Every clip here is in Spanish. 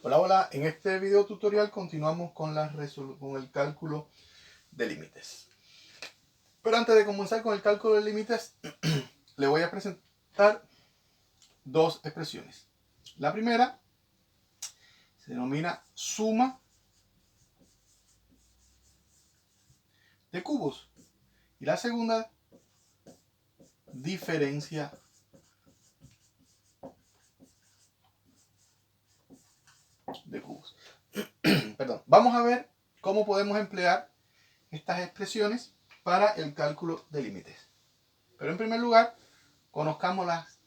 Hola, hola. En este video tutorial continuamos con el cálculo de límites. Pero antes de comenzar con el cálculo de límites, le voy a presentar dos expresiones. La primera se denomina suma de cubos y la segunda diferencia de cubos. Perdón. Vamos a ver cómo podemos emplear estas expresiones para el cálculo de límites. Pero en primer lugar, conozcamos las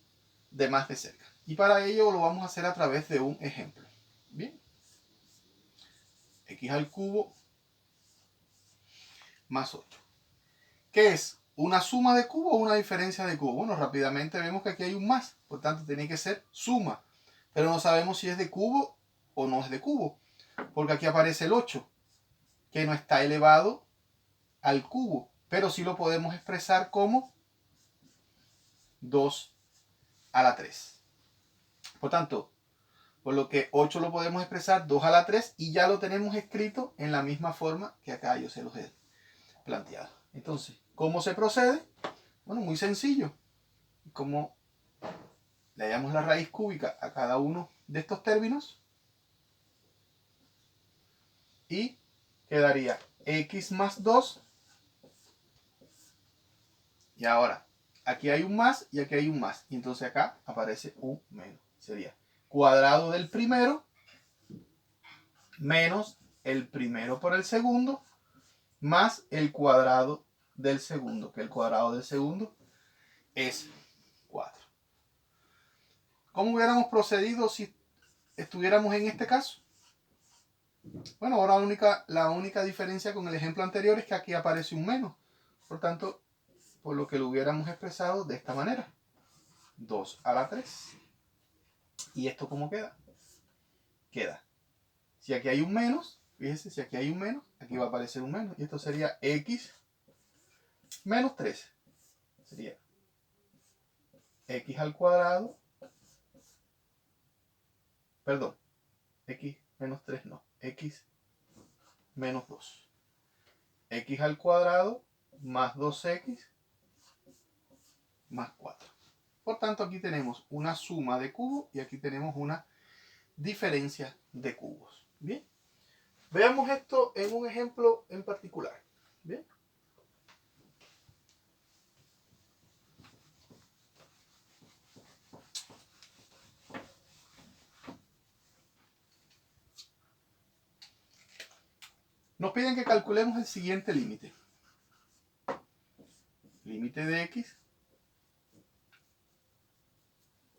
demás de cerca. Y para ello lo vamos a hacer a través de un ejemplo. Bien. X al cubo más 8. ¿Qué es? ¿Una suma de cubo o una diferencia de cubo? Bueno, rápidamente vemos que aquí hay un más. Por tanto, tiene que ser suma. Pero no sabemos si es de cubo o no es de cubo. Porque aquí aparece el 8, que no está elevado al cubo. Pero sí lo podemos expresar como 2 a la 3. Por tanto, por lo que 8 lo podemos expresar 2 a la 3 y ya lo tenemos escrito en la misma forma que acá yo se los he planteado. Entonces, ¿cómo se procede? Bueno, muy sencillo. Como le hallamos la raíz cúbica a cada uno de estos términos y quedaría x más 2 y ahora aquí hay un más y aquí hay un más y entonces acá aparece un menos. Sería cuadrado del primero menos el primero por el segundo más el cuadrado del segundo, que el cuadrado del segundo es 4. ¿Cómo hubiéramos procedido si estuviéramos en este caso? Bueno, ahora la única diferencia con el ejemplo anterior es que aquí aparece un menos. Por tanto, por lo que lo hubiéramos expresado de esta manera. 2 a la 3. ¿Y esto cómo queda? Queda. Si aquí hay un menos, fíjense, si aquí hay un menos, aquí va a aparecer un menos. Y esto sería x menos 3. Sería x al cuadrado. Perdón, x menos 3 no. X menos 2. X al cuadrado más 2x más 4. Por tanto, aquí tenemos una suma de cubos y aquí tenemos una diferencia de cubos. Bien. Veamos esto en un ejemplo en particular. Bien. Nos piden que calculemos el siguiente límite. Límite de x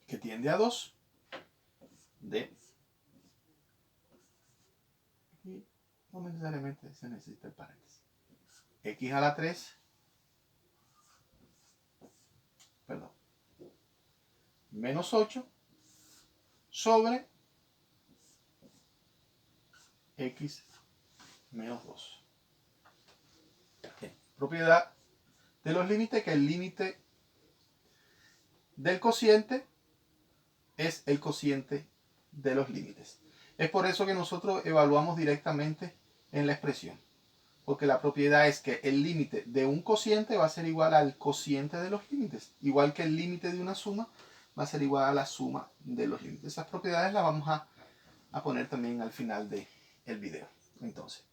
que tiende a 2 de... Aquí no necesariamente se necesita el paréntesis. X a la 3, perdón, menos 8 sobre x menos 2. Bien. Propiedad de los límites, que el límite del cociente es el cociente de los límites. Es por eso que nosotros evaluamos directamente en la expresión. Porque la propiedad es que el límite de un cociente va a ser igual al cociente de los límites. Igual que el límite de una suma va a ser igual a la suma de los límites. Esas propiedades las vamos a poner también al final del video. Entonces,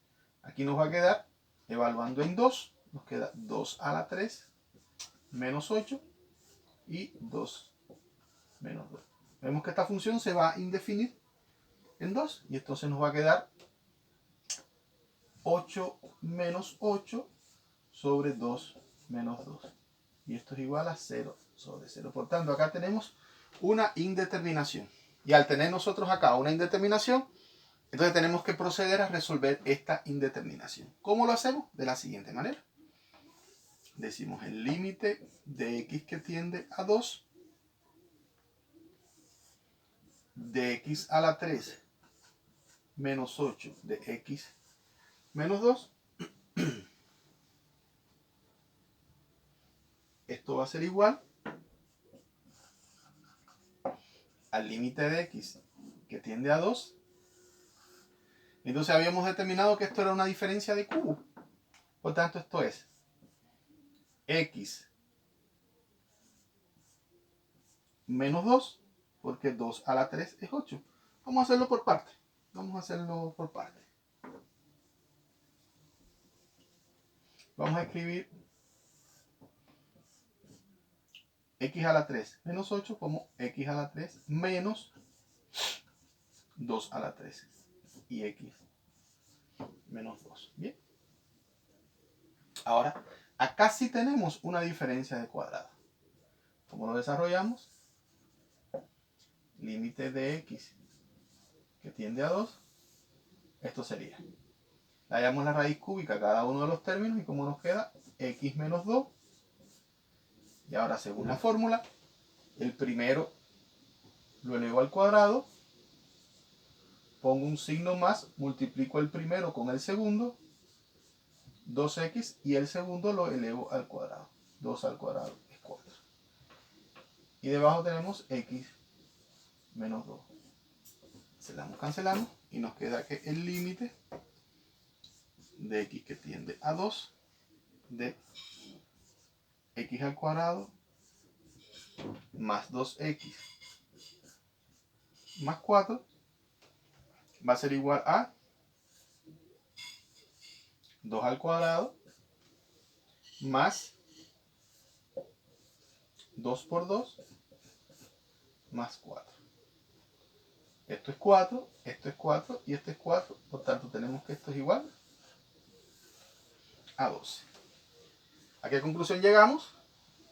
aquí nos va a quedar, evaluando en 2, nos queda 2 a la 3 menos 8 y 2 menos 2. Vemos que esta función se va a indefinir en 2 y entonces nos va a quedar 8 menos 8 sobre 2 menos 2. Y esto es igual a 0 sobre 0. Por tanto, acá tenemos una indeterminación. Y al tener nosotros acá una indeterminación, entonces tenemos que proceder a resolver esta indeterminación. ¿Cómo lo hacemos? De la siguiente manera. Decimos el límite de x que tiende a 2 de x a la 3 menos 8 de x menos 2. Esto va a ser igual al límite de x que tiende a 2 Entonces habíamos determinado que esto era una diferencia de cubo. Por tanto, esto es x menos 2, porque 2 a la 3 es 8. Vamos a hacerlo por parte. Vamos a escribir x a la 3 menos 8 como x a la 3 menos 2 a la 3 y x menos 2. Bien. Ahora, acá sí tenemos una diferencia de cuadrado. ¿Cómo lo desarrollamos? Límite de x que tiende a 2. Esto sería. Le hallamos la raíz cúbica a cada uno de los términos y como nos queda x menos 2. Y ahora, según la fórmula, el primero lo elevo al cuadrado, pongo un signo más, multiplico el primero con el segundo, 2x, y el segundo lo elevo al cuadrado. 2 al cuadrado es 4. Y debajo tenemos x menos 2. Cancelamos y nos queda que el límite de x que tiende a 2 de x al cuadrado más 2x más 4 va a ser igual a 2 al cuadrado más 2 por 2 más 4. Esto es 4, esto es 4 y esto es 4. Por tanto, tenemos que esto es igual a 12. ¿A qué conclusión llegamos?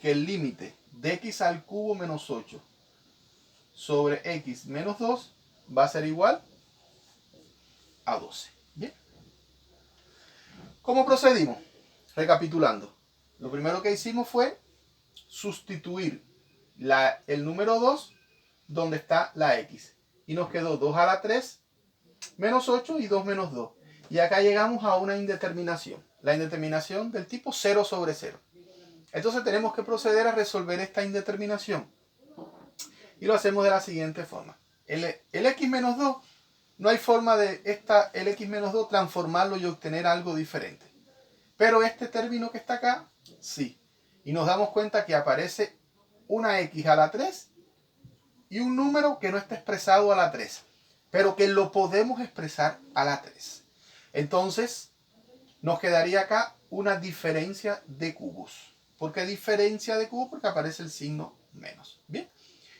Que el límite de x al cubo menos 8 sobre x menos 2 va a ser igual a 12. ¿Bien? ¿Cómo procedimos? Recapitulando. Lo primero que hicimos fue sustituir el número 2 donde está la x. Y nos quedó 2 a la 3 menos 8 y 2 menos 2. Y acá llegamos a una indeterminación. La indeterminación del tipo 0 sobre 0. Entonces tenemos que proceder a resolver esta indeterminación. Y lo hacemos de la siguiente forma. El x menos 2, no hay forma de el x menos 2 transformarlo y obtener algo diferente. Pero este término que está acá, sí. Y nos damos cuenta que aparece una x a la 3 y un número que no está expresado a la 3, pero que lo podemos expresar a la 3. Entonces, nos quedaría acá una diferencia de cubos. ¿Por qué diferencia de cubos? Porque aparece el signo menos. Bien.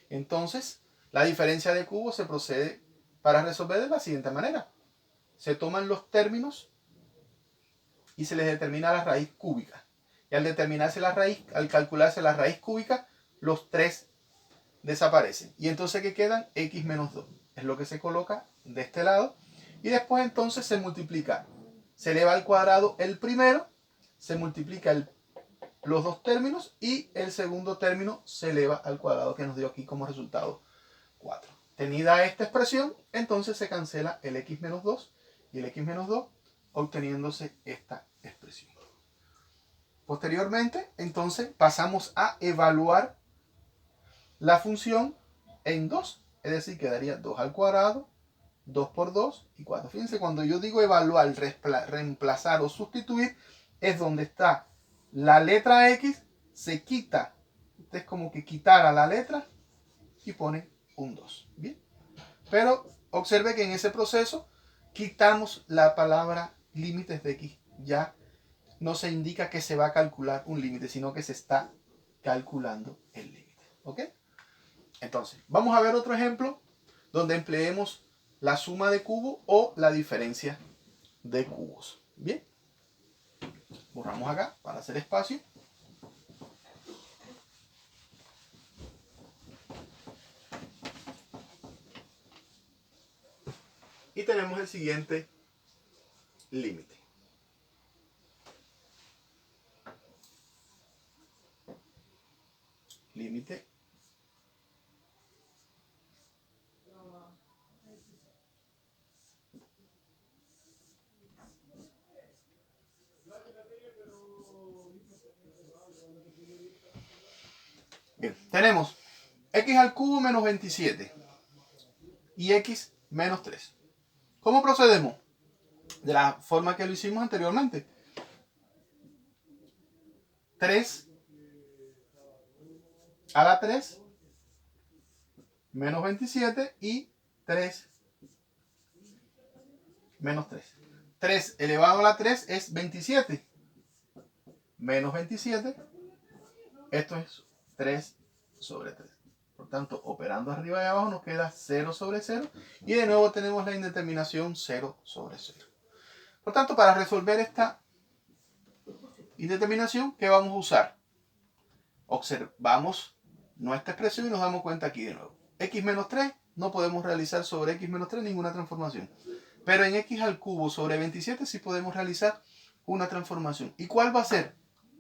Entonces, la diferencia de cubos se procede para resolver de la siguiente manera. Se toman los términos y se les determina la raíz cúbica. Y al calcularse la raíz cúbica, los 3 desaparecen. Y entonces, ¿qué quedan? X menos 2. Es lo que se coloca de este lado. Y después entonces se multiplica. Se eleva al cuadrado el primero, se multiplica los dos términos y el segundo término se eleva al cuadrado que nos dio aquí como resultado 4. Tenida esta expresión, entonces se cancela el x menos 2 y el x menos 2, obteniéndose esta expresión. Posteriormente, entonces, pasamos a evaluar la función en 2. Es decir, quedaría 2 al cuadrado, 2 por 2 y 4. Fíjense, cuando yo digo evaluar, reemplazar o sustituir, es donde está la letra X, se quita. Es como que quitara la letra y pone un 2. ¿Bien? Pero observe que en ese proceso quitamos la palabra límites de X. Ya no se indica que se va a calcular un límite, sino que se está calculando el límite. ¿Ok? Entonces, vamos a ver otro ejemplo donde empleemos la suma de cubos o la diferencia de cubos. Bien. Borramos acá para hacer espacio. Y tenemos el siguiente límite. Límite bien, tenemos x al cubo menos 27 y x menos 3. ¿Cómo procedemos? de la forma que lo hicimos anteriormente. 3 a la 3 menos 27 y 3 menos 3. 3 elevado a la 3 es 27. Menos 27. Esto es 3 sobre 3. Por tanto, operando arriba y abajo nos queda 0 sobre 0. Y de nuevo tenemos la indeterminación 0 sobre 0. Por tanto, para resolver esta indeterminación, ¿qué vamos a usar? Observamos nuestra expresión y nos damos cuenta aquí de nuevo. X menos 3, no podemos realizar sobre X menos 3 ninguna transformación. Pero en X al cubo sobre 27 sí podemos realizar una transformación. ¿Y cuál va a ser?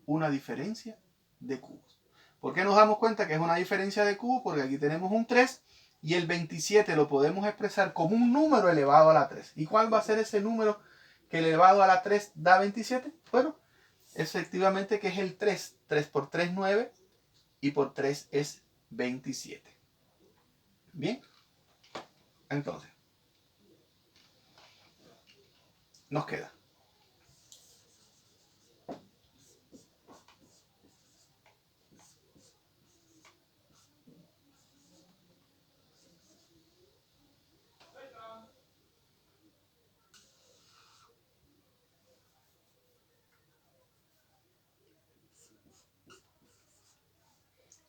Una diferencia de cubos. ¿Por qué nos damos cuenta que es una diferencia de cubos? Porque aquí tenemos un 3 y el 27 lo podemos expresar como un número elevado a la 3. ¿Y cuál va a ser ese número que elevado a la 3 da 27? Bueno, efectivamente que es el 3. 3 por 3, 9 y por 3 es 27. Bien, entonces nos queda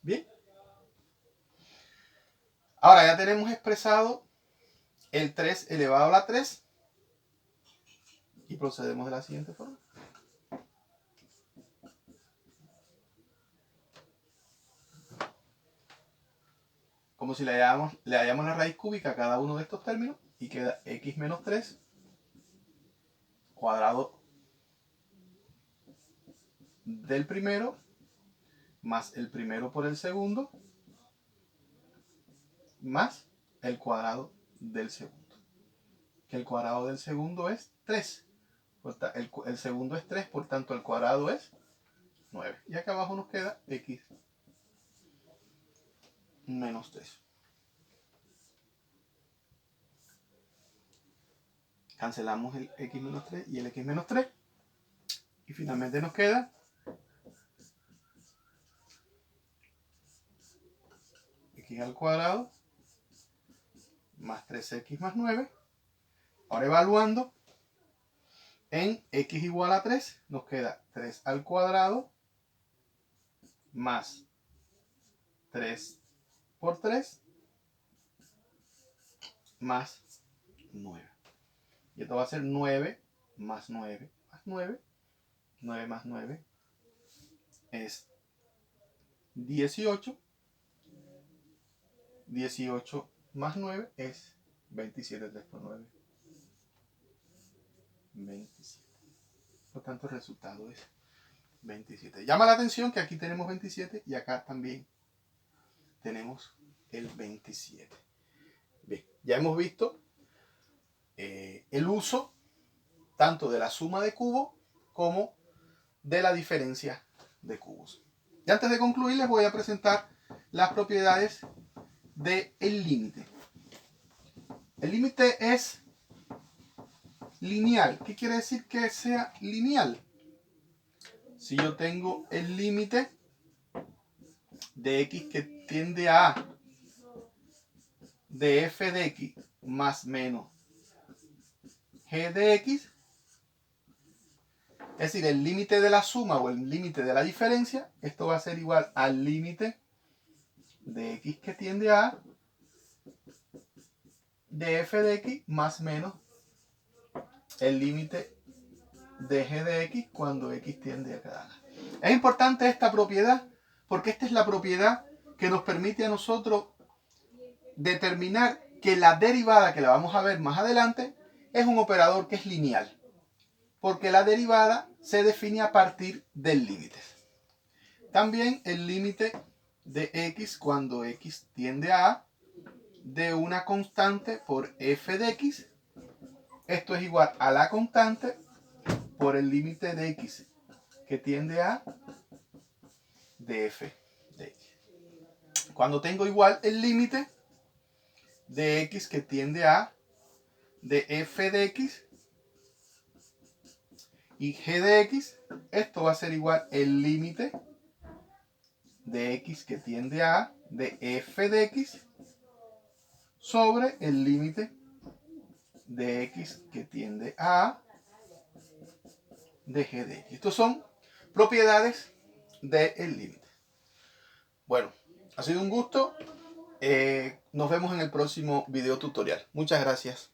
bien. Ahora ya tenemos expresado el 3 elevado a la 3 y procedemos de la siguiente forma. Como si le hallamos la raíz cúbica a cada uno de estos términos y queda x menos 3 cuadrado del primero más el primero por el segundo más el cuadrado del segundo. Que el cuadrado del segundo es 3. El segundo es 3, por tanto el cuadrado es 9. Y acá abajo nos queda x menos 3. Cancelamos el x menos 3 y el x menos 3. Y finalmente nos queda x al cuadrado más 3x más 9. Ahora evaluando, en x igual a 3 nos queda 3 al cuadrado más 3 por 3 más 9. Y esto va a ser 9 más 9 más 9. 9 más 9 es 18. 18 más 9 es 27. 3 por 9. 27. Por tanto, el resultado es 27. Llama la atención que aquí tenemos 27 y acá también tenemos el 27. Bien, ya hemos visto el uso tanto de la suma de cubos como de la diferencia de cubos. Y antes de concluir les voy a presentar las propiedades del límite. El límite es lineal. ¿Qué quiere decir que sea lineal? Si yo tengo el límite de x que tiende a A de f de x más menos g de x, es decir, el límite de la suma o el límite de la diferencia, esto va a ser igual al límite de x que tiende a A de f de x más menos el límite de g de x cuando x tiende a cada A. Es importante esta propiedad porque esta es la propiedad que nos permite a nosotros determinar que la derivada, que la vamos a ver más adelante, es un operador que es lineal. Porque la derivada se define a partir del límite. También el límite de x cuando x tiende a A de una constante por f de x. Esto es igual a la constante por el límite de x que tiende a de f de x. Cuando tengo igual el límite de x que tiende a de f de x, y g de x, esto va a ser igual el límite de x que tiende a A de f de x sobre el límite de x que tiende a A de g de x. Estos son propiedades del límite. Bueno, ha sido un gusto. Nos vemos en el próximo video tutorial. Muchas gracias.